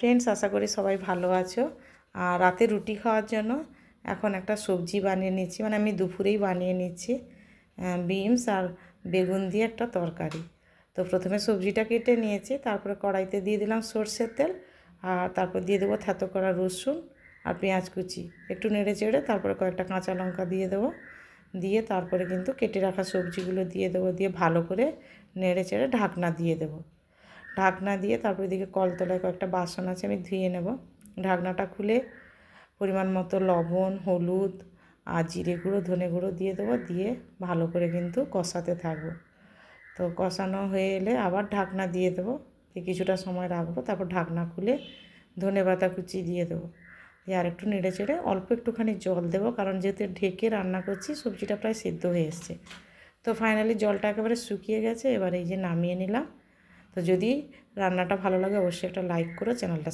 Friends, আশা করি সবাই ভালো আছো। আর রাতে রুটি খাওয়ার জন্য এখন একটা সবজি বানিয়ে নিচ্ছি, মানে আমি দুপুরেই বানিয়ে নিচ্ছি। বিনস আর বেগুন দিয়ে একটা তরকারি। তো প্রথমে সবজিটা কেটে নিয়েছি, তারপরে কড়াইতে দিয়ে দিলাম সর্ষের তেল, আর তারপর দিয়ে দেবো থেতো করা রসুন আর পেঁয়াজ কুচি। একটু নেড়ে চেড়ে তারপরে কয়েকটা কাঁচা লঙ্কা দিয়ে দেবো, দিয়ে তারপরে কিন্তু কেটে রাখা সবজিগুলো দিয়ে দেবো, দিয়ে ভালো করে নেড়ে চেড়ে ঢাকনা দিয়ে দেবো। ঢাকনা দিয়ে তারপর এদিকে কলতলায় কয়েকটা বাসন আছে, আমি ধুয়ে নেব। ঢাকনাটা খুলে পরিমাণ মতো লবণ, হলুদ আর জিরে গুঁড়ো, ধনে গুঁড়ো দিয়ে দেবো, দিয়ে ভালো করে কিন্তু কষাতে থাকবো। তো কষানো হয়ে এলে আবার ঢাকনা দিয়ে দেবো, দিয়ে কিছুটা সময় রাখবো, তারপর ঢাকনা খুলে ধনেপাতা কুচি দিয়ে দেবো, দিয়ে আর একটু নেড়ে চেড়ে অল্প একটুখানি জল দেবো, কারণ যেহেতু ঢেকে রান্না করছি সবজিটা প্রায় সিদ্ধ হয়ে এসছে। তো ফাইনালি জলটা একেবারে শুকিয়ে গেছে, এবার এই যে নামিয়ে নিলাম। তো যদি রান্নাটা ভালো লাগে অবশ্যই একটা লাইক করো, চ্যানেলটা